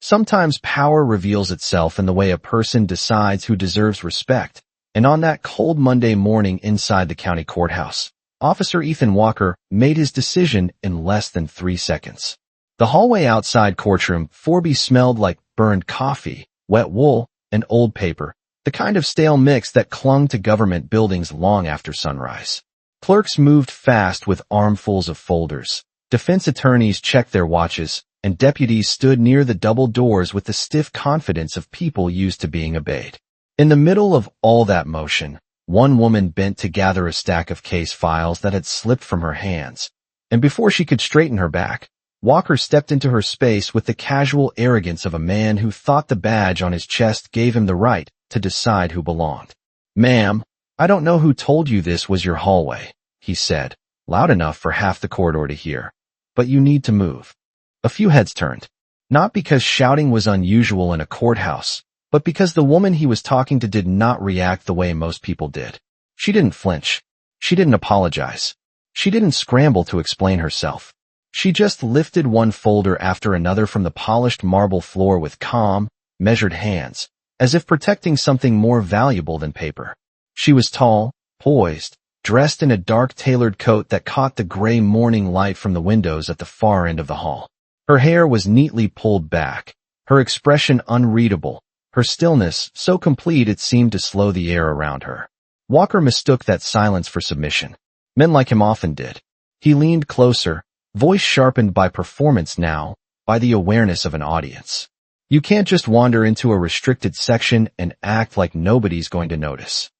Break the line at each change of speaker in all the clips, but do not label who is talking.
Sometimes power reveals itself in the way a person decides who deserves respect, and on that cold Monday morning inside the county courthouse, Officer Ethan Walker made his decision in less than 3 seconds. The hallway outside courtroom 4B smelled like burned coffee, wet wool, and old paper, the kind of stale mix that clung to government buildings long after sunrise. Clerks moved fast with armfuls of folders. Defense attorneys checked their watches, and deputies stood near the double doors with the stiff confidence of people used to being obeyed. In the middle of all that motion, one woman bent to gather a stack of case files that had slipped from her hands, and before she could straighten her back, Walker stepped into her space with the casual arrogance of a man who thought the badge on his chest gave him the right to decide who belonged. "Ma'am, I don't know who told you this was your hallway," he said, loud enough for half the corridor to hear, "but you need to move." A few heads turned, not because shouting was unusual in a courthouse, but because the woman he was talking to did not react the way most people did. She didn't flinch. She didn't apologize. She didn't scramble to explain herself. She just lifted one folder after another from the polished marble floor with calm, measured hands, as if protecting something more valuable than paper. She was tall, poised, dressed in a dark tailored coat that caught the gray morning light from the windows at the far end of the hall. Her hair was neatly pulled back, her expression unreadable, her stillness so complete it seemed to slow the air around her. Walker mistook that silence for submission. Men like him often did. He leaned closer, voice sharpened by performance now, by the awareness of an audience. You can't just wander into a restricted section and act like nobody's going to notice.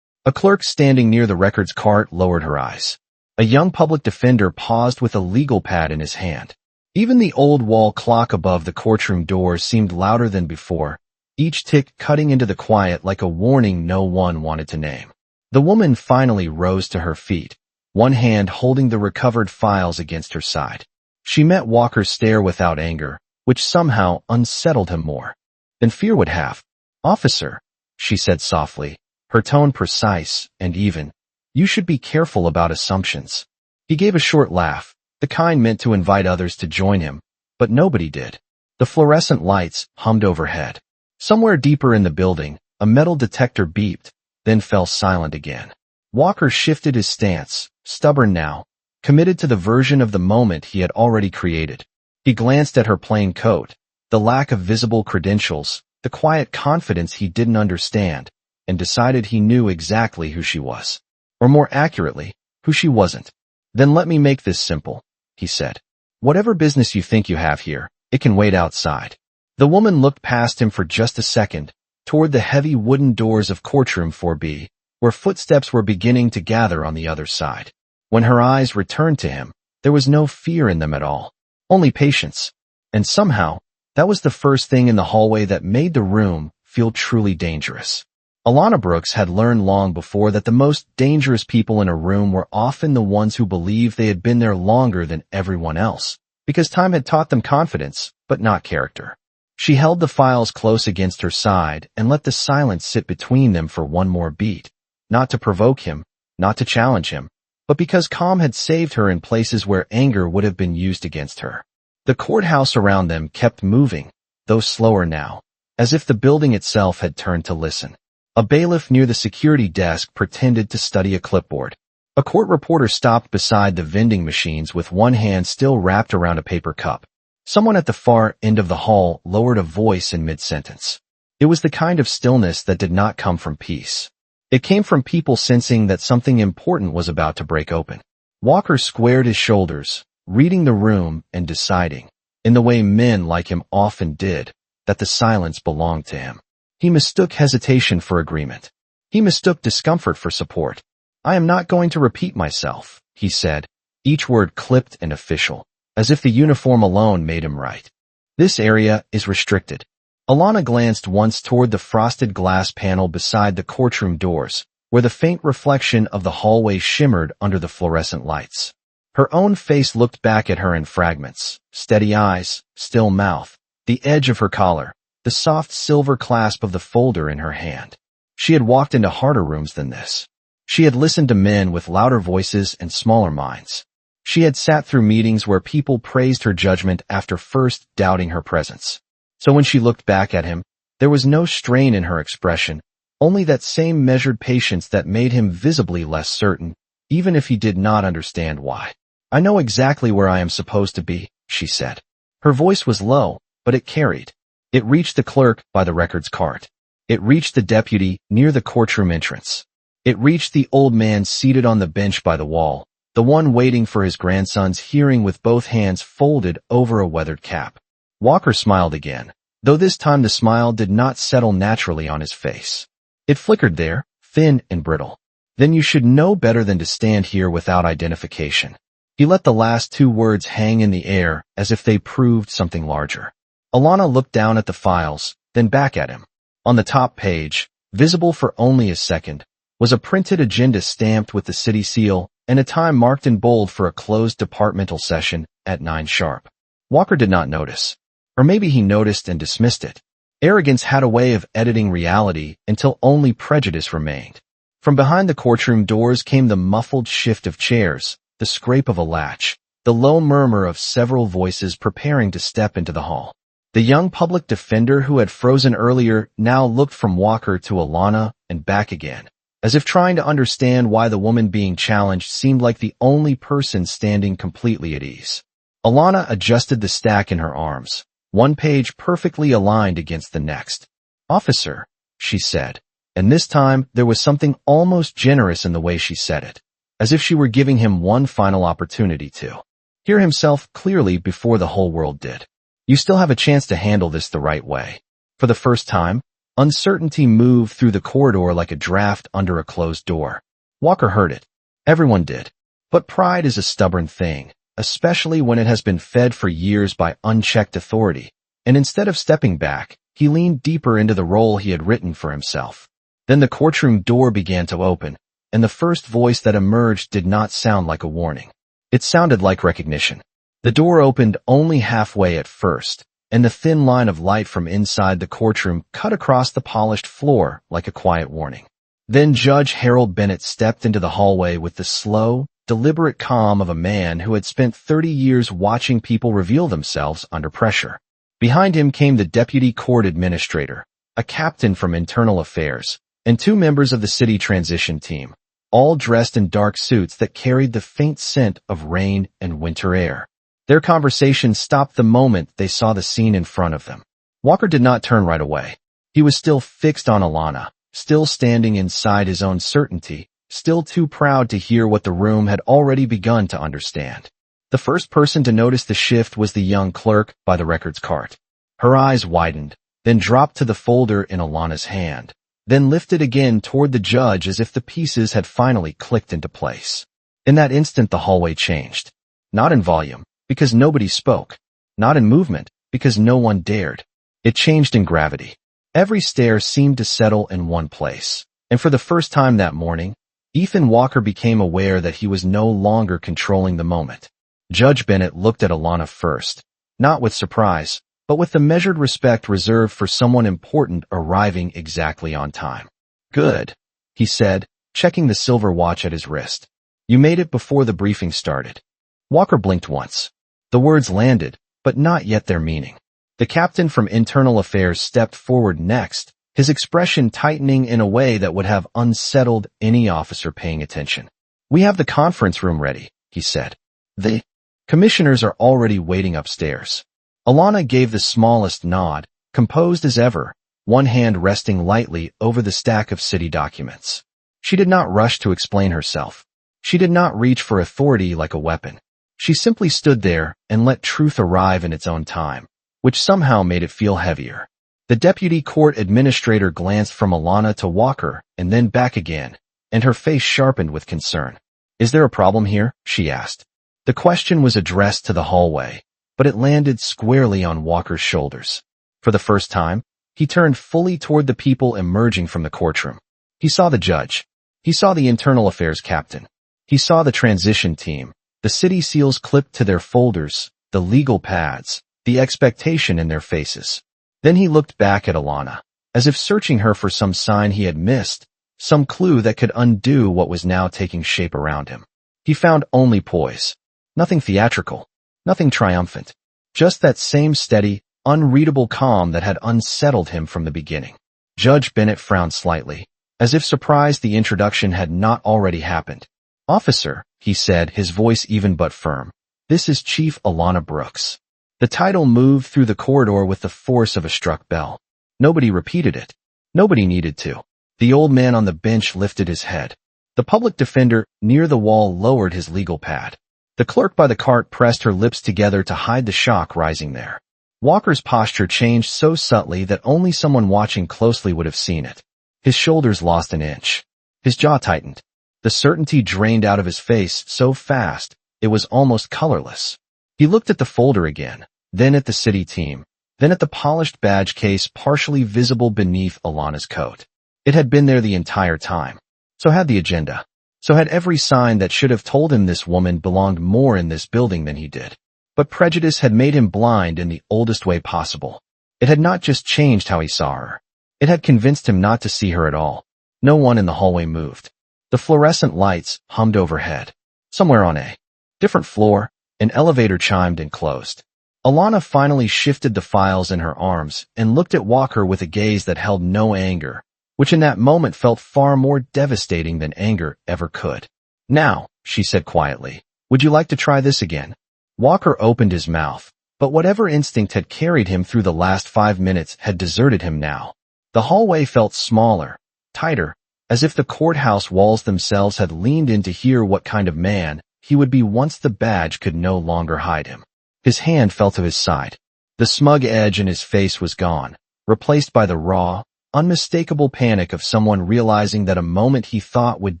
A clerk standing near the records cart lowered her eyes. A young public defender paused with a legal pad in his hand. Even the old wall clock above the courtroom doors seemed louder than before, each tick cutting into the quiet like a warning no one wanted to name. The woman finally rose to her feet, one hand holding the recovered files against her side. She met Walker's stare without anger, which somehow unsettled him more than fear would have. "Officer," she said softly, her tone precise and even, "you should be careful about assumptions." He gave a short laugh, the kind meant to invite others to join him, but nobody did. The fluorescent lights hummed overhead. Somewhere deeper in the building, a metal detector beeped, then fell silent again. Walker shifted his stance, stubborn now, committed to the version of the moment he had already created. He glanced at her plain coat, the lack of visible credentials, the quiet confidence he didn't understand, and decided he knew exactly who she was. Or more accurately, who she wasn't. "Then let me make this simple," he said. "Whatever business you think you have here, it can wait outside." The woman looked past him for just a second, toward the heavy wooden doors of courtroom 4B, where footsteps were beginning to gather on the other side. When her eyes returned to him, there was no fear in them at all, only patience. And somehow, that was the first thing in the hallway that made the room feel truly dangerous. Alana Brooks had learned long before that the most dangerous people in a room were often the ones who believed they had been there longer than everyone else, because time had taught them confidence, but not character. She held the files close against her side and let the silence sit between them for one more beat, not to provoke him, not to challenge him, but because calm had saved her in places where anger would have been used against her. The courthouse around them kept moving, though slower now, as if the building itself had turned to listen. A bailiff near the security desk pretended to study a clipboard. A court reporter stopped beside the vending machines with one hand still wrapped around a paper cup. Someone at the far end of the hall lowered a voice in mid-sentence. It was the kind of stillness that did not come from peace. It came from people sensing that something important was about to break open. Walker squared his shoulders, reading the room and deciding, in the way men like him often did, that the silence belonged to him. He mistook hesitation for agreement. He mistook discomfort for support. "I am not going to repeat myself," he said, each word clipped and official, as if the uniform alone made him right. "This area is restricted." Alana glanced once toward the frosted glass panel beside the courtroom doors, where the faint reflection of the hallway shimmered under the fluorescent lights. Her own face looked back at her in fragments, steady eyes, still mouth, the edge of her collar, the soft silver clasp of the folder in her hand. She had walked into harder rooms than this. She had listened to men with louder voices and smaller minds. She had sat through meetings where people praised her judgment after first doubting her presence. So when she looked back at him, there was no strain in her expression, only that same measured patience that made him visibly less certain, even if he did not understand why. "I know exactly where I am supposed to be," she said. Her voice was low, but it carried. It reached the clerk by the records cart. It reached the deputy near the courtroom entrance. It reached the old man seated on the bench by the wall, the one waiting for his grandson's hearing with both hands folded over a weathered cap. Walker smiled again, though this time the smile did not settle naturally on his face. It flickered there, thin and brittle. "Then you should know better than to stand here without identification." He let the last two words hang in the air as if they proved something larger. Alana looked down at the files, then back at him. On the top page, visible for only a second, was a printed agenda stamped with the city seal and a time marked in bold for a closed departmental session at 9 sharp. Walker did not notice. Or maybe he noticed and dismissed it. Arrogance had a way of editing reality until only prejudice remained. From behind the courtroom doors came the muffled shift of chairs, the scrape of a latch, the low murmur of several voices preparing to step into the hall. The young public defender who had frozen earlier now looked from Walker to Alana and back again, as if trying to understand why the woman being challenged seemed like the only person standing completely at ease. Alana adjusted the stack in her arms, one page perfectly aligned against the next. "Officer," she said, and this time there was something almost generous in the way she said it, as if she were giving him one final opportunity to hear himself clearly before the whole world did. "You still have a chance to handle this the right way." For the first time, uncertainty moved through the corridor like a draft under a closed door. Walker heard it. Everyone did. But pride is a stubborn thing, especially when it has been fed for years by unchecked authority, and instead of stepping back, he leaned deeper into the role he had written for himself. Then the courtroom door began to open, and the first voice that emerged did not sound like a warning. It sounded like recognition. The door opened only halfway at first, and the thin line of light from inside the courtroom cut across the polished floor like a quiet warning. Then Judge Harold Bennett stepped into the hallway with the slow, deliberate calm of a man who had spent 30 years watching people reveal themselves under pressure. Behind him came the deputy court administrator, a captain from internal affairs, and 2 members of the city transition team, all dressed in dark suits that carried the faint scent of rain and winter air. Their conversation stopped the moment they saw the scene in front of them. Walker did not turn right away. He was still fixed on Alana, still standing inside his own certainty, still too proud to hear what the room had already begun to understand. The first person to notice the shift was the young clerk by the records cart. Her eyes widened, then dropped to the folder in Alana's hand, then lifted again toward the judge as if the pieces had finally clicked into place. In that instant the hallway changed. Not in volume, because nobody spoke. Not in movement, because no one dared. It changed in gravity. Every stare seemed to settle in one place. And for the first time that morning, Ethan Walker became aware that he was no longer controlling the moment. Judge Bennett looked at Alana first, not with surprise, but with the measured respect reserved for someone important arriving exactly on time. "Good," he said, checking the silver watch at his wrist. "You made it before the briefing started." Walker blinked once. The words landed, but not yet their meaning. The captain from Internal Affairs stepped forward next, his expression tightening in a way that would have unsettled any officer paying attention. "We have the conference room ready," he said. "The commissioners are already waiting upstairs." Alana gave the smallest nod, composed as ever, one hand resting lightly over the stack of city documents. She did not rush to explain herself. She did not reach for authority like a weapon. She simply stood there and let truth arrive in its own time, which somehow made it feel heavier. The deputy court administrator glanced from Alana to Walker and then back again, and her face sharpened with concern. "Is there a problem here?" she asked. The question was addressed to the hallway, but it landed squarely on Walker's shoulders. For the first time, he turned fully toward the people emerging from the courtroom. He saw the judge. He saw the internal affairs captain. He saw the transition team, the city seals clipped to their folders, the legal pads, the expectation in their faces. Then he looked back at Alana, as if searching her for some sign he had missed, some clue that could undo what was now taking shape around him. He found only poise. Nothing theatrical, nothing triumphant. Just that same steady, unreadable calm that had unsettled him from the beginning. Judge Bennett frowned slightly, as if surprised the introduction had not already happened. "Officer," he said, his voice even but firm, "this is Chief Alana Brooks." The title moved through the corridor with the force of a struck bell. Nobody repeated it. Nobody needed to. The old man on the bench lifted his head. The public defender near the wall lowered his legal pad. The clerk by the cart pressed her lips together to hide the shock rising there. Walker's posture changed so subtly that only someone watching closely would have seen it. His shoulders lost an inch. His jaw tightened. The certainty drained out of his face so fast, it was almost colorless. He looked at the folder again, then at the city team, then at the polished badge case partially visible beneath Alana's coat. It had been there the entire time. So had the agenda. So had every sign that should have told him this woman belonged more in this building than he did. But prejudice had made him blind in the oldest way possible. It had not just changed how he saw her. It had convinced him not to see her at all. No one in the hallway moved. The fluorescent lights hummed overhead. Somewhere on a different floor, an elevator chimed and closed. Alana finally shifted the files in her arms and looked at Walker with a gaze that held no anger, which in that moment felt far more devastating than anger ever could. "Now," she said quietly, "would you like to try this again?" Walker opened his mouth, but whatever instinct had carried him through the last 5 minutes had deserted him now. The hallway felt smaller, tighter, as if the courthouse walls themselves had leaned in to hear what kind of man he would be once the badge could no longer hide him. His hand fell to his side. The smug edge in his face was gone, replaced by the raw, unmistakable panic of someone realizing that a moment he thought would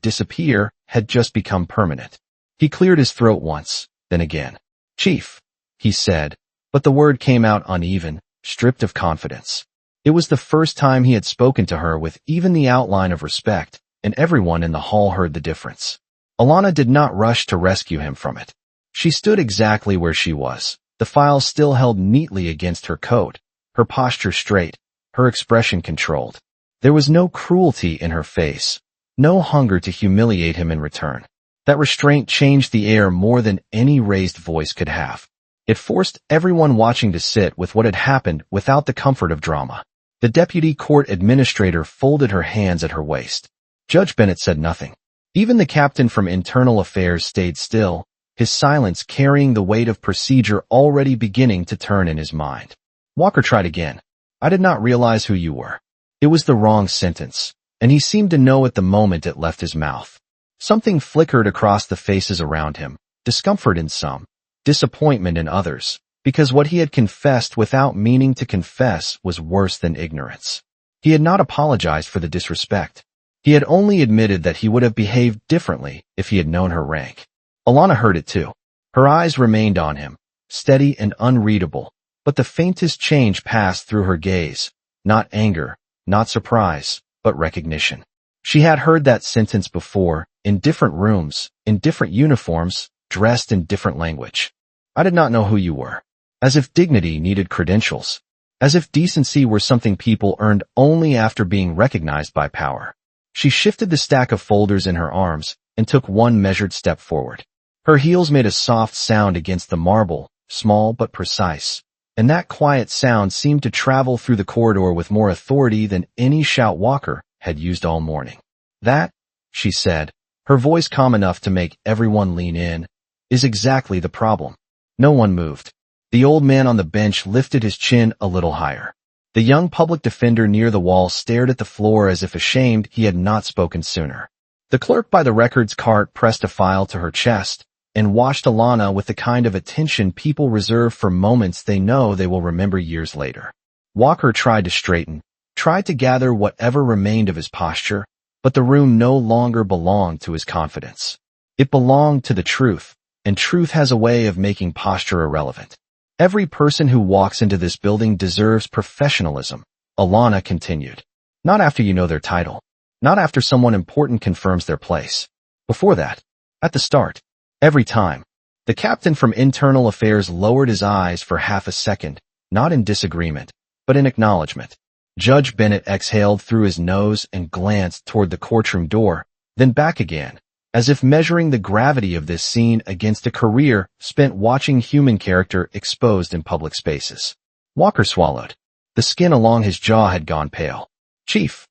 disappear had just become permanent. He cleared his throat once, then again. "Chief," he said, but the word came out uneven, stripped of confidence. It was the first time he had spoken to her with even the outline of respect, and everyone in the hall heard the difference. Alana did not rush to rescue him from it. She stood exactly where she was, the files still held neatly against her coat, her posture straight, her expression controlled. There was no cruelty in her face, no hunger to humiliate him in return. That restraint changed the air more than any raised voice could have. It forced everyone watching to sit with what had happened without the comfort of drama. The deputy court administrator folded her hands at her waist. Judge Bennett said nothing. Even the captain from internal affairs stayed still, his silence carrying the weight of procedure already beginning to turn in his mind. Walker tried again. "I did not realize who you were." It was the wrong sentence, and he seemed to know at the moment it left his mouth. Something flickered across the faces around him, discomfort in some, disappointment in others, because what he had confessed without meaning to confess was worse than ignorance. He had not apologized for the disrespect. He had only admitted that he would have behaved differently if he had known her rank. Alana heard it too. Her eyes remained on him, steady and unreadable, but the faintest change passed through her gaze, not anger, not surprise, but recognition. She had heard that sentence before, in different rooms, in different uniforms, dressed in different language. "I did not know who you were." As if dignity needed credentials. As if decency were something people earned only after being recognized by power. She shifted the stack of folders in her arms and took one measured step forward. Her heels made a soft sound against the marble, small but precise, and that quiet sound seemed to travel through the corridor with more authority than any shout Walker had used all morning. "That," she said, her voice calm enough to make everyone lean in, "is exactly the problem." No one moved. The old man on the bench lifted his chin a little higher. The young public defender near the wall stared at the floor as if ashamed he had not spoken sooner. The clerk by the records cart pressed a file to her chest and watched Alana with the kind of attention people reserve for moments they know they will remember years later. Walker tried to straighten, tried to gather whatever remained of his posture, but the room no longer belonged to his confidence. It belonged to the truth, and truth has a way of making posture irrelevant. "Every person who walks into this building deserves professionalism," Alana continued. "Not after you know their title. Not after someone important confirms their place. Before that. At the start. Every time." The captain from internal affairs lowered his eyes for half a second, not in disagreement, but in acknowledgement. Judge Bennett exhaled through his nose and glanced toward the courtroom door, then back again, as if measuring the gravity of this scene against a career spent watching human character exposed in public spaces. Walker swallowed. The skin along his jaw had gone pale. Chief.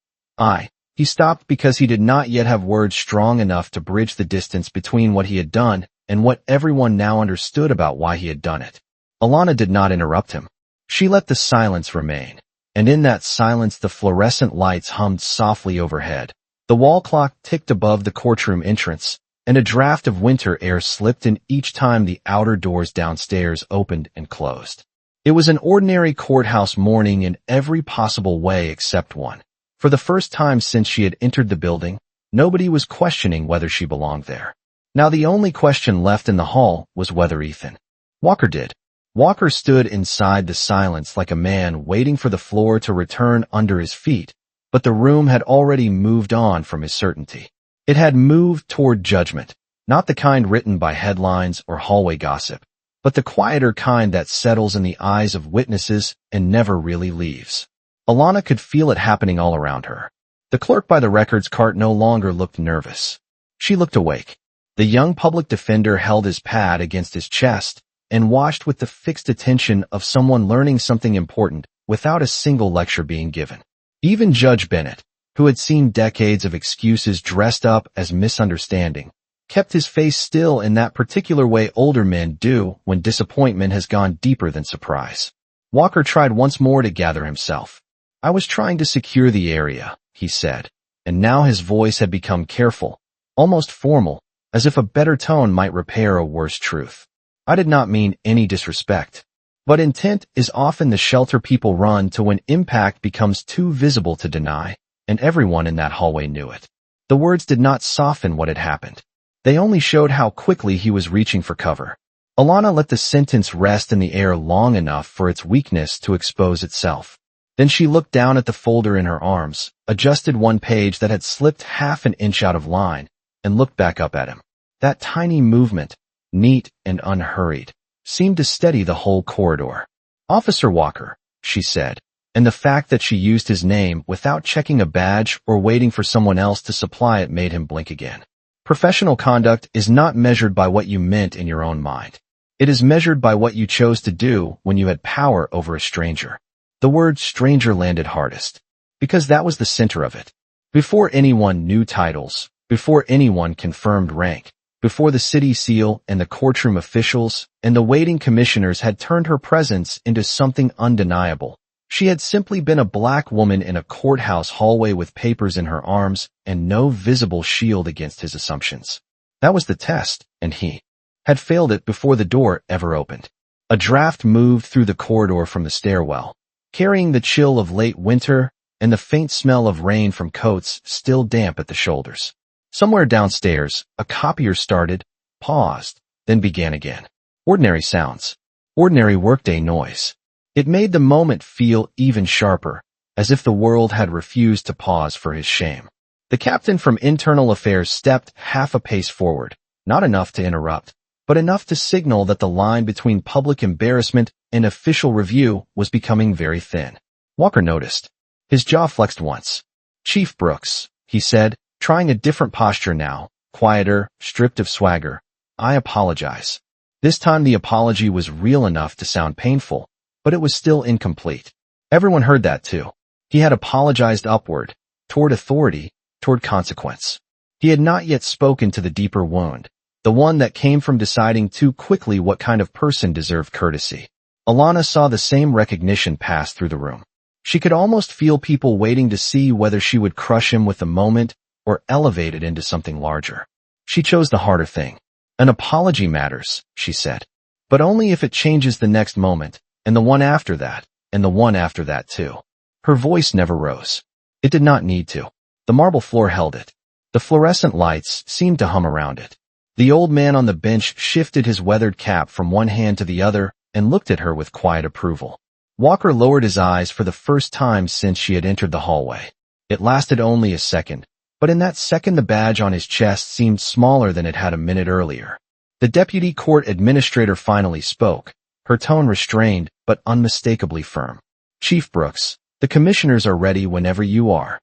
He stopped because he did not yet have words strong enough to bridge the distance between what he had done and what everyone now understood about why he had done it. Alana did not interrupt him. She let the silence remain, and in that silence the fluorescent lights hummed softly overhead. The wall clock ticked above the courtroom entrance, and a draft of winter air slipped in each time the outer doors downstairs opened and closed. It was an ordinary courthouse morning in every possible way except one. For the first time since she had entered the building, nobody was questioning whether she belonged there. Now the only question left in the hall was whether Ethan Walker did. Walker stood inside the silence like a man waiting for the floor to return under his feet, but the room had already moved on from his certainty. It had moved toward judgment, not the kind written by headlines or hallway gossip, but the quieter kind that settles in the eyes of witnesses and never really leaves. Alana could feel it happening all around her. The clerk by the records cart no longer looked nervous. She looked awake. The young public defender held his pad against his chest and watched with the fixed attention of someone learning something important without a single lecture being given. Even Judge Bennett, who had seen decades of excuses dressed up as misunderstanding, kept his face still in that particular way older men do when disappointment has gone deeper than surprise. Walker tried once more to gather himself. "I was trying to secure the area," he said, and now his voice had become careful, almost formal, as if a better tone might repair a worse truth. "I did not mean any disrespect. But intent is often the shelter people run to when impact becomes too visible to deny, and everyone in that hallway knew it." The words did not soften what had happened. They only showed how quickly he was reaching for cover. Alana let the sentence rest in the air long enough for its weakness to expose itself. Then she looked down at the folder in her arms, adjusted one page that had slipped half an inch out of line, and looked back up at him. That tiny movement, neat and unhurried, seemed to steady the whole corridor. "Officer Walker," she said, and the fact that she used his name without checking a badge or waiting for someone else to supply it made him blink again. "Professional conduct is not measured by what you meant in your own mind. It is measured by what you chose to do when you had power over a stranger." The word stranger landed hardest, because that was the center of it. Before anyone knew titles, before anyone confirmed rank, before the city seal and the courtroom officials and the waiting commissioners had turned her presence into something undeniable, she had simply been a black woman in a courthouse hallway with papers in her arms and no visible shield against his assumptions. That was the test, and he had failed it before the door ever opened. A draft moved through the corridor from the stairwell, carrying the chill of late winter and the faint smell of rain from coats still damp at the shoulders. Somewhere downstairs, a copier started, paused, then began again. Ordinary sounds. Ordinary workday noise. It made the moment feel even sharper, as if the world had refused to pause for his shame. The captain from Internal Affairs stepped half a pace forward, not enough to interrupt, but enough to signal that the line between public embarrassment and official review was becoming very thin. Walker noticed. His jaw flexed once. "Chief Brooks," he said, trying a different posture now, quieter, stripped of swagger. "I apologize." This time the apology was real enough to sound painful, but it was still incomplete. Everyone heard that too. He had apologized upward, toward authority, toward consequence. He had not yet spoken to the deeper wound, the one that came from deciding too quickly what kind of person deserved courtesy. Alana saw the same recognition pass through the room. She could almost feel people waiting to see whether she would crush him with the moment or elevate it into something larger. She chose the harder thing. "An apology matters," she said, "but only if it changes the next moment, and the one after that, and the one after that too." Her voice never rose. It did not need to. The marble floor held it. The fluorescent lights seemed to hum around it. The old man on the bench shifted his weathered cap from one hand to the other and looked at her with quiet approval. Walker lowered his eyes for the first time since she had entered the hallway. It lasted only a second, but in that second the badge on his chest seemed smaller than it had a minute earlier. The deputy court administrator finally spoke, her tone restrained but unmistakably firm. "Chief Brooks, the commissioners are ready whenever you are."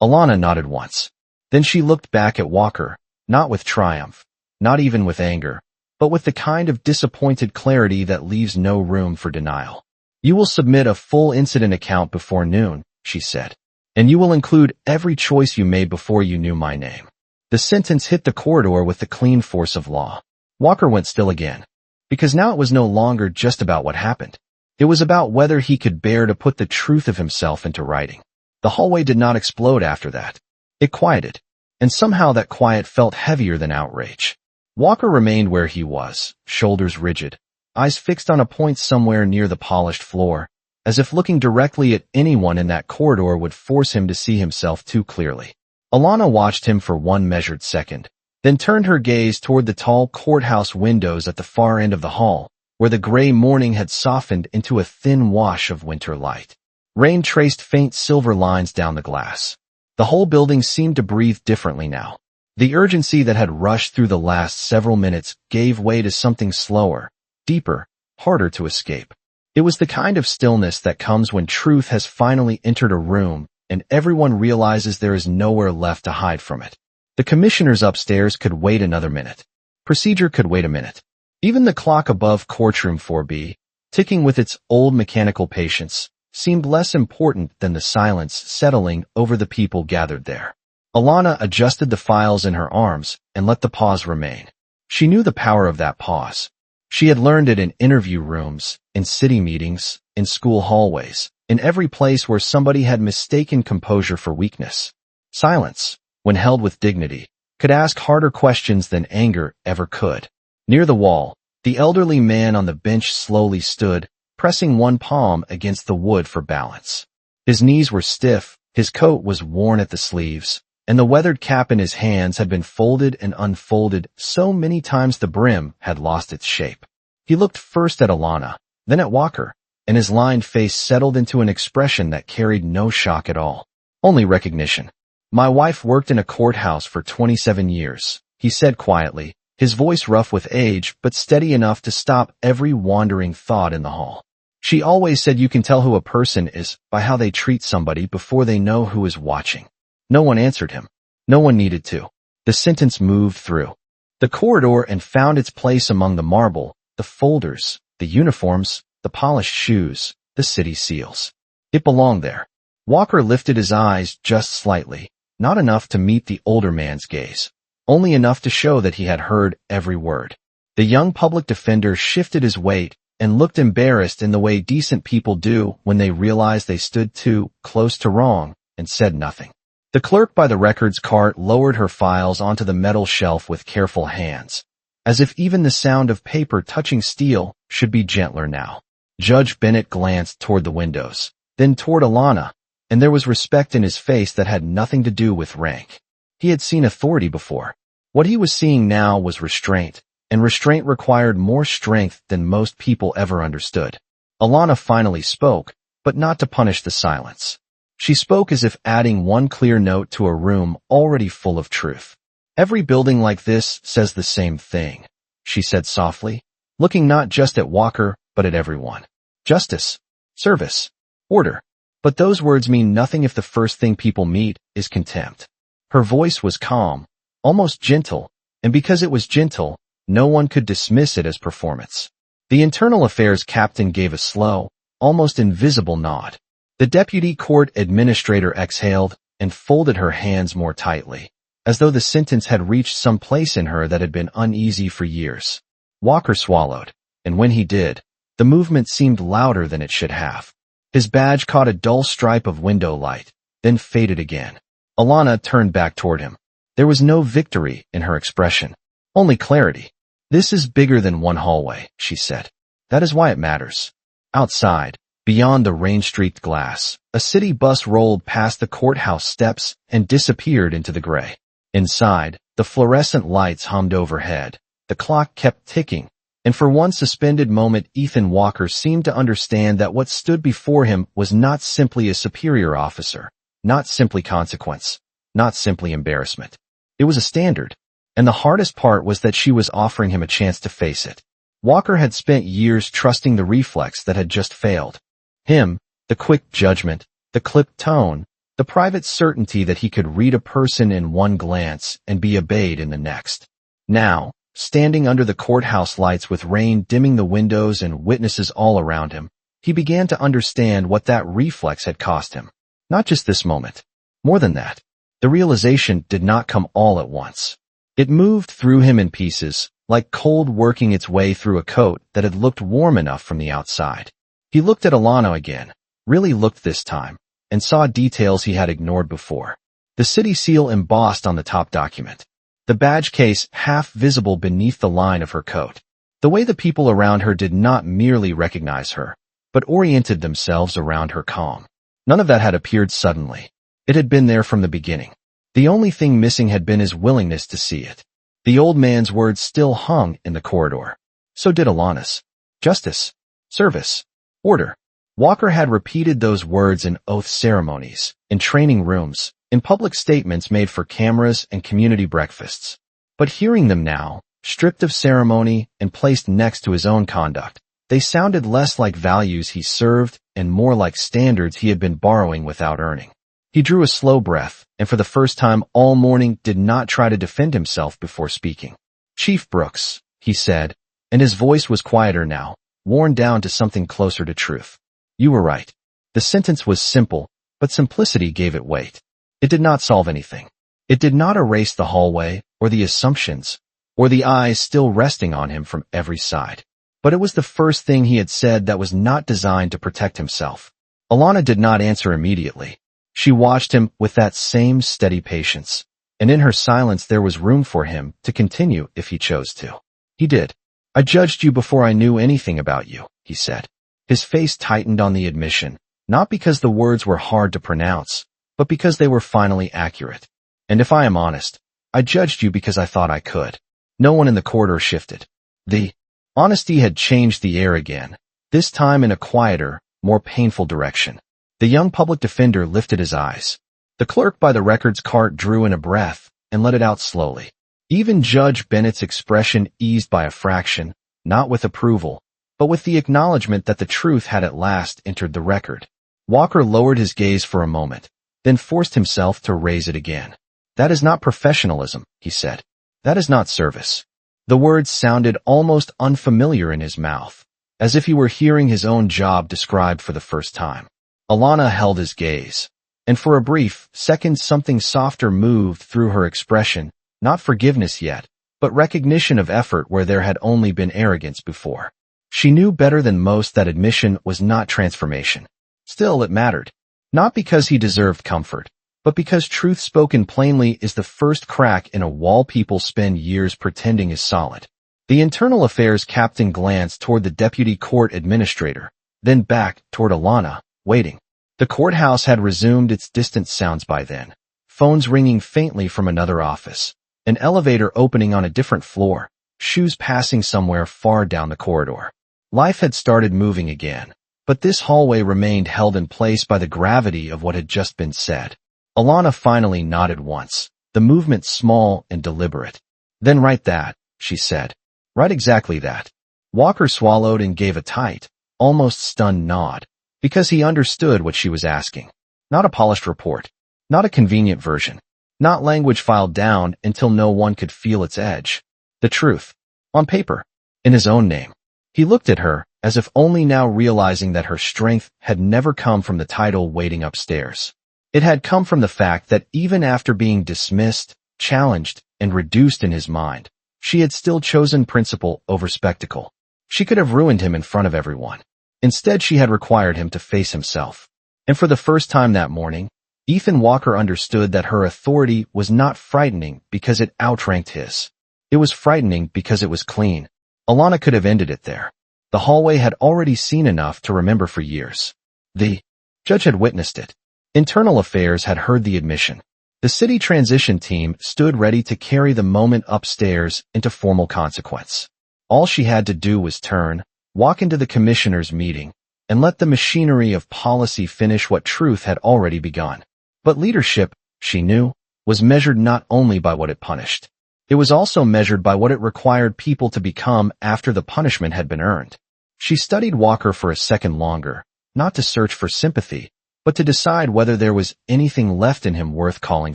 Alana nodded once. Then she looked back at Walker, not with triumph, not even with anger, but with the kind of disappointed clarity that leaves no room for denial. You will submit a full incident account before noon, she said. And you will include every choice you made before you knew my name. The sentence hit the corridor with the clean force of law. Walker went still again. Because now it was no longer just about what happened. It was about whether he could bear to put the truth of himself into writing. The hallway did not explode after that. It quieted. And somehow that quiet felt heavier than outrage. Walker remained where he was, shoulders rigid, eyes fixed on a point somewhere near the polished floor, as if looking directly at anyone in that corridor would force him to see himself too clearly. Alana watched him for one measured second, then turned her gaze toward the tall courthouse windows at the far end of the hall, where the gray morning had softened into a thin wash of winter light. Rain traced faint silver lines down the glass. The whole building seemed to breathe differently now. The urgency that had rushed through the last several minutes gave way to something slower, deeper, harder to escape. It was the kind of stillness that comes when truth has finally entered a room and everyone realizes there is nowhere left to hide from it. The commissioners upstairs could wait another minute. Procedure could wait a minute. Even the clock above courtroom 4B, ticking with its old mechanical patience, seemed less important than the silence settling over the people gathered there. Alana adjusted the files in her arms and let the pause remain. She knew the power of that pause. She had learned it in interview rooms, in city meetings, in school hallways, in every place where somebody had mistaken composure for weakness. Silence, when held with dignity, could ask harder questions than anger ever could. Near the wall, the elderly man on the bench slowly stood, pressing one palm against the wood for balance. His knees were stiff, his coat was worn at the sleeves, and the weathered cap in his hands had been folded and unfolded so many times the brim had lost its shape. He looked first at Alana, then at Walker, and his lined face settled into an expression that carried no shock at all. Only recognition. My wife worked in a courthouse for 27 years, he said quietly, his voice rough with age but steady enough to stop every wandering thought in the hall. She always said you can tell who a person is by how they treat somebody before they know who is watching. No one answered him. No one needed to. The sentence moved through the corridor and found its place among the marble, the folders, the uniforms, the polished shoes, the city seals. It belonged there. Walker lifted his eyes just slightly, not enough to meet the older man's gaze, only enough to show that he had heard every word. The young public defender shifted his weight and looked embarrassed in the way decent people do when they realize they stood too close to wrong and said nothing. The clerk by the records cart lowered her files onto the metal shelf with careful hands, as if even the sound of paper touching steel should be gentler now. Judge Bennett glanced toward the windows, then toward Alana, and there was respect in his face that had nothing to do with rank. He had seen authority before. What he was seeing now was restraint, and restraint required more strength than most people ever understood. Alana finally spoke, but not to punish the silence. She spoke as if adding one clear note to a room already full of truth. Every building like this says the same thing, she said softly, looking not just at Walker, but at everyone. Justice, service, order. But those words mean nothing if the first thing people meet is contempt. Her voice was calm, almost gentle, and because it was gentle, no one could dismiss it as performance. The internal affairs captain gave a slow, almost invisible nod. The deputy court administrator exhaled and folded her hands more tightly, as though the sentence had reached some place in her that had been uneasy for years. Walker swallowed, and when he did, the movement seemed louder than it should have. His badge caught a dull stripe of window light, then faded again. Alana turned back toward him. There was no victory in her expression, only clarity. This is bigger than one hallway, she said. That is why it matters. Outside, beyond the rain-streaked glass, a city bus rolled past the courthouse steps and disappeared into the gray. Inside, the fluorescent lights hummed overhead. The clock kept ticking, and for one suspended moment Ethan Walker seemed to understand that what stood before him was not simply a superior officer, not simply consequence, not simply embarrassment. It was a standard, and the hardest part was that she was offering him a chance to face it. Walker had spent years trusting the reflex that had just failed. Him, the quick judgment, the clipped tone, the private certainty that he could read a person in one glance and be obeyed in the next. Now, standing under the courthouse lights with rain dimming the windows and witnesses all around him, He began to understand what that reflex had cost him. Not just this moment. More than that. The realization did not come all at once. It moved through him in pieces, like cold working its way through a coat that had looked warm enough from the outside. He looked at Alana again, really looked this time, and saw details he had ignored before. The city seal embossed on the top document. The badge case half visible beneath the line of her coat. The way the people around her did not merely recognize her, but oriented themselves around her calm. None of that had appeared suddenly. It had been there from the beginning. The only thing missing had been his willingness to see it. The old man's words still hung in the corridor. So did Alana's. Justice. Service. Order. Walker had repeated those words in oath ceremonies, in training rooms, in public statements made for cameras and community breakfasts. But hearing them now, stripped of ceremony and placed next to his own conduct, they sounded less like values he served and more like standards he had been borrowing without earning. He drew a slow breath, and for the first time all morning did not try to defend himself before speaking. Chief Brooks, he said, and his voice was quieter now, worn down to something closer to truth. You were right. The sentence was simple, but simplicity gave it weight. It did not solve anything. It did not erase the hallway, or the assumptions, or the eyes still resting on him from every side. But it was the first thing he had said that was not designed to protect himself. Alana did not answer immediately. She watched him with that same steady patience, and in her silence there was room for him to continue if he chose to. He did. I judged you before I knew anything about you, he said. His face tightened on the admission, not because the words were hard to pronounce, but because they were finally accurate. And if I am honest, I judged you because I thought I could. No one in the corridor shifted. The honesty had changed the air again, this time in a quieter, more painful direction. The young public defender lifted his eyes. The clerk by the records cart drew in a breath and let it out slowly. Even Judge Bennett's expression eased by a fraction, not with approval, but with the acknowledgement that the truth had at last entered the record. Walker lowered his gaze for a moment, then forced himself to raise it again. That is not professionalism, he said. That is not service. The words sounded almost unfamiliar in his mouth, as if he were hearing his own job described for the first time. Alana held his gaze, and for a brief second something softer moved through her expression, not forgiveness yet, but recognition of effort where there had only been arrogance before. She knew better than most that admission was not transformation. Still, it mattered. Not because he deserved comfort, but because truth spoken plainly is the first crack in a wall people spend years pretending is solid. The internal affairs captain glanced toward the deputy court administrator, then back toward Alana, waiting. The courthouse had resumed its distant sounds by then, phones ringing faintly from another office, an elevator opening on a different floor, shoes passing somewhere far down the corridor. Life had started moving again, but this hallway remained held in place by the gravity of what had just been said. Alana finally nodded once, the movement small and deliberate. Then write that, she said. Write exactly that. Walker swallowed and gave a tight, almost stunned nod, because he understood what she was asking. Not a polished report. Not a convenient version. Not language filed down until no one could feel its edge. The truth. On paper. In his own name. He looked at her, as if only now realizing that her strength had never come from the title waiting upstairs. It had come from the fact that even after being dismissed, challenged, and reduced in his mind, she had still chosen principle over spectacle. She could have ruined him in front of everyone. Instead, she had required him to face himself. And for the first time that morning, Ethan Walker understood that her authority was not frightening because it outranked his. It was frightening because it was clean. Alana could have ended it there. The hallway had already seen enough to remember for years. The judge had witnessed it. Internal Affairs had heard the admission. The city transition team stood ready to carry the moment upstairs into formal consequence. All she had to do was turn, walk into the commissioners' meeting, and let the machinery of policy finish what truth had already begun. But leadership, she knew, was measured not only by what it punished. It was also measured by what it required people to become after the punishment had been earned. She studied Walker for a second longer, not to search for sympathy, but to decide whether there was anything left in him worth calling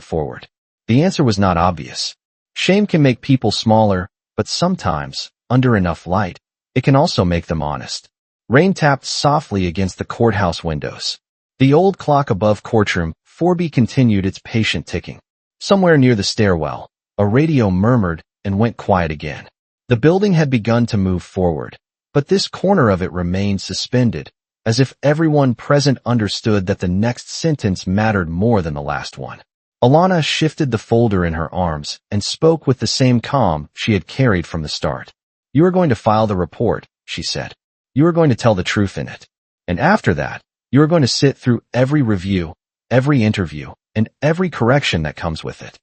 forward. The answer was not obvious. Shame can make people smaller, but sometimes, under enough light, it can also make them honest. Rain tapped softly against the courthouse windows. The old clock above courtroom 4B continued its patient ticking. Somewhere near the stairwell, a radio murmured and went quiet again. The building had begun to move forward, but this corner of it remained suspended, as if everyone present understood that the next sentence mattered more than the last one. Alana shifted the folder in her arms and spoke with the same calm she had carried from the start. "You are going to file the report," she said. "You are going to tell the truth in it. And after that, you are going to sit through every review, every interview, and every correction that comes with it."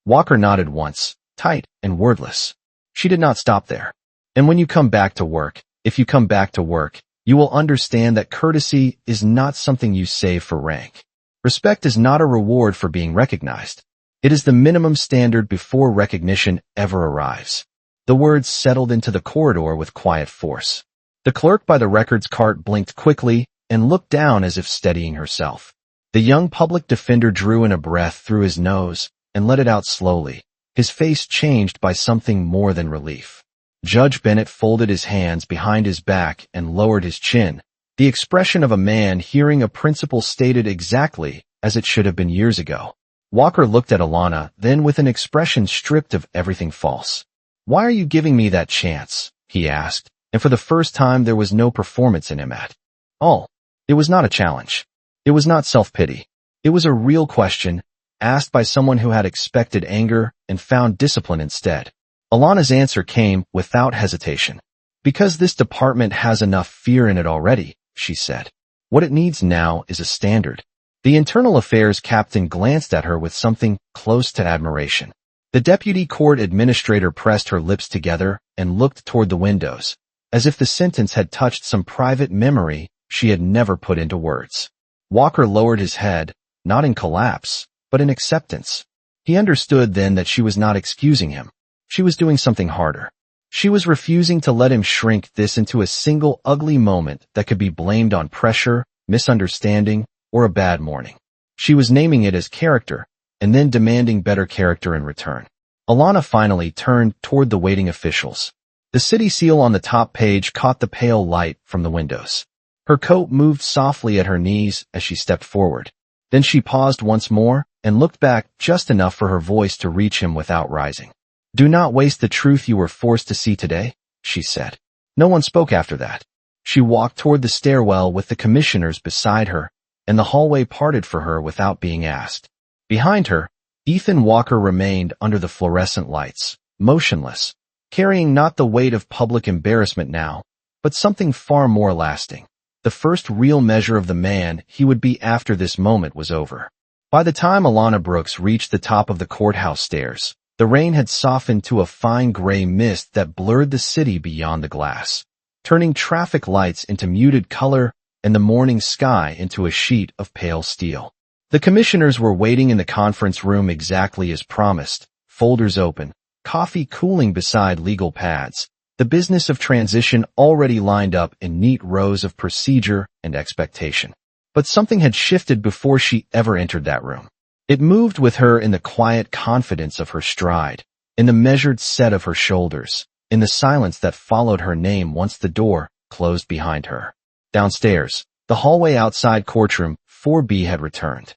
Walker nodded once, tight and wordless. She did not stop there. "And when you come back to work, if you come back to work, you will understand that courtesy is not something you save for rank. Respect is not a reward for being recognized. It is the minimum standard before recognition ever arrives." The words settled into the corridor with quiet force. The clerk by the records cart blinked quickly and looked down as if steadying herself. The young public defender drew in a breath through his nose and let it out slowly, his face changed by something more than relief. Judge Bennett folded his hands behind his back and lowered his chin, the expression of a man hearing a principle stated exactly as it should have been years ago. Walker looked at Alana, then with an expression stripped of everything false. "Why are you giving me that chance?" he asked, and for the first time there was no performance in him at all. It was not a challenge. It was not self-pity. It was a real question, asked by someone who had expected anger and found discipline instead. Alana's answer came without hesitation. "Because this department has enough fear in it already," she said. "What it needs now is a standard." The internal affairs captain glanced at her with something close to admiration. The deputy court administrator pressed her lips together and looked toward the windows, as if the sentence had touched some private memory she had never put into words. Walker lowered his head, not in collapse, but in acceptance. He understood then that she was not excusing him. She was doing something harder. She was refusing to let him shrink this into a single ugly moment that could be blamed on pressure, misunderstanding, or a bad morning. She was naming it as character, and then demanding better character in return. Alana finally turned toward the waiting officials. The city seal on the top page caught the pale light from the windows. Her coat moved softly at her knees as she stepped forward. Then she paused once more and looked back just enough for her voice to reach him without rising. "Do not waste the truth you were forced to see today," she said. No one spoke after that. She walked toward the stairwell with the commissioners beside her, and the hallway parted for her without being asked. Behind her, Ethan Walker remained under the fluorescent lights, motionless, carrying not the weight of public embarrassment now, but something far more lasting. The first real measure of the man he would be after this moment was over. By the time Alana Brooks reached the top of the courthouse stairs, the rain had softened to a fine gray mist that blurred the city beyond the glass, turning traffic lights into muted color and the morning sky into a sheet of pale steel. The commissioners were waiting in the conference room exactly as promised, folders open, coffee cooling beside legal pads, the business of transition already lined up in neat rows of procedure and expectation. But something had shifted before she ever entered that room. It moved with her in the quiet confidence of her stride, in the measured set of her shoulders, in the silence that followed her name once the door closed behind her. Downstairs, the hallway outside courtroom 4B had returned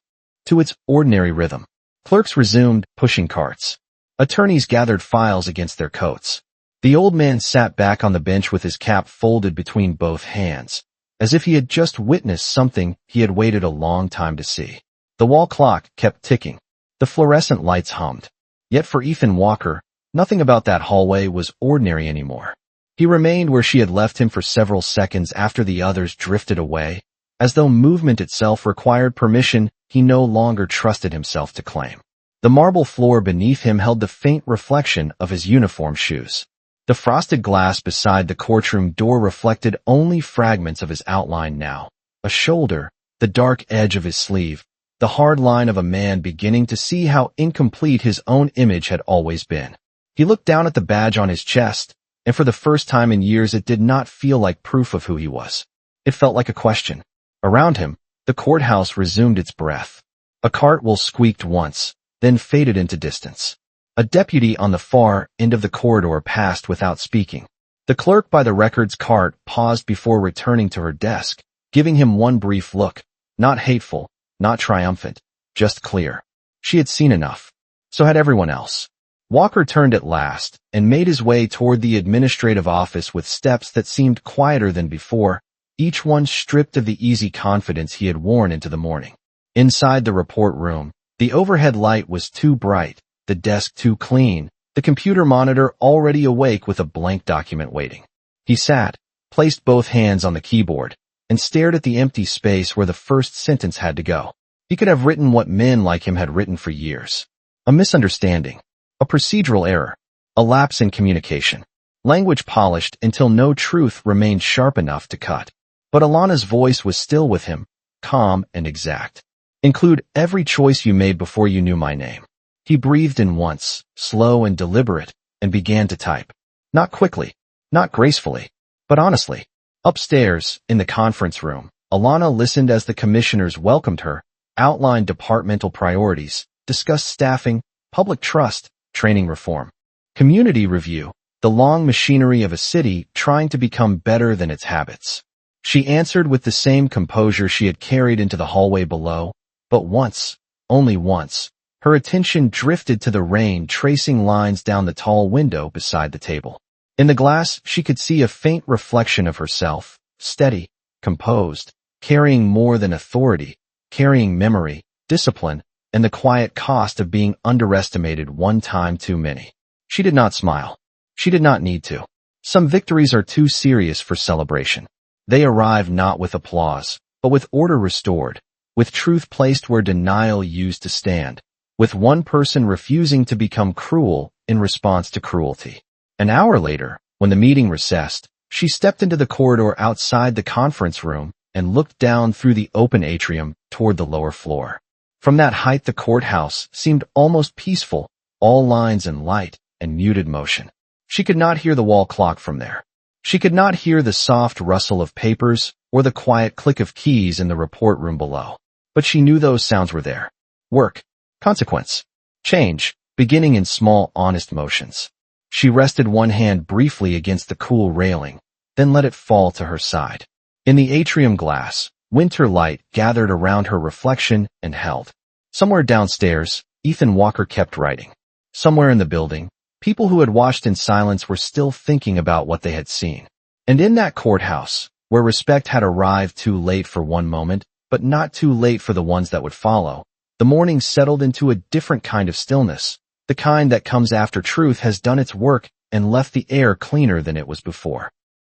to its ordinary rhythm. Clerks resumed pushing carts. Attorneys gathered files against their coats. The old man sat back on the bench with his cap folded between both hands, as if he had just witnessed something he had waited a long time to see. The wall clock kept ticking. The fluorescent lights hummed. Yet for Ethan Walker, nothing about that hallway was ordinary anymore. He remained where she had left him for several seconds after the others drifted away, as though movement itself required permission he no longer trusted himself to claim. The marble floor beneath him held the faint reflection of his uniform shoes. The frosted glass beside the courtroom door reflected only fragments of his outline now. A shoulder, the dark edge of his sleeve, the hard line of a man beginning to see how incomplete his own image had always been. He looked down at the badge on his chest, and for the first time in years it did not feel like proof of who he was. It felt like a question. Around him, the courthouse resumed its breath. A cart wheel squeaked once, then faded into distance. A deputy on the far end of the corridor passed without speaking. The clerk by the records cart paused before returning to her desk, giving him one brief look, not hateful, not triumphant, just clear. She had seen enough. So had everyone else. Walker turned at last and made his way toward the administrative office with steps that seemed quieter than before, each one stripped of the easy confidence he had worn into the morning. Inside the report room, the overhead light was too bright, the desk too clean, the computer monitor already awake with a blank document waiting. He sat, placed both hands on the keyboard, and stared at the empty space where the first sentence had to go. He could have written what men like him had written for years. A misunderstanding. A procedural error. A lapse in communication. Language polished until no truth remained sharp enough to cut. But Alana's voice was still with him, calm and exact. Include every choice you made before you knew my name. He breathed in once, slow and deliberate, and began to type. Not quickly, not gracefully, but honestly. Upstairs, in the conference room, Alana listened as the commissioners welcomed her, outlined departmental priorities, discussed staffing, public trust, training reform, community review, the long machinery of a city trying to become better than its habits. She answered with the same composure she had carried into the hallway below, but once, only once, her attention drifted to the rain tracing lines down the tall window beside the table. In the glass, she could see a faint reflection of herself, steady, composed, carrying more than authority, carrying memory, discipline, and the quiet cost of being underestimated one time too many. She did not smile. She did not need to. Some victories are too serious for celebration. They arrive not with applause, but with order restored, with truth placed where denial used to stand, with one person refusing to become cruel in response to cruelty. An hour later, when the meeting recessed, she stepped into the corridor outside the conference room and looked down through the open atrium toward the lower floor. From that height the courthouse seemed almost peaceful, all lines and light and muted motion. She could not hear the wall clock from there. She could not hear the soft rustle of papers or the quiet click of keys in the report room below. But she knew those sounds were there. Work, consequence, change, beginning in small, honest motions. She rested one hand briefly against the cool railing, then let it fall to her side. In the atrium glass, winter light gathered around her reflection and held. Somewhere downstairs, Ethan Walker kept writing. Somewhere in the building, people who had watched in silence were still thinking about what they had seen. And in that courthouse, where respect had arrived too late for one moment, but not too late for the ones that would follow, the morning settled into a different kind of stillness, the kind that comes after truth has done its work and left the air cleaner than it was before.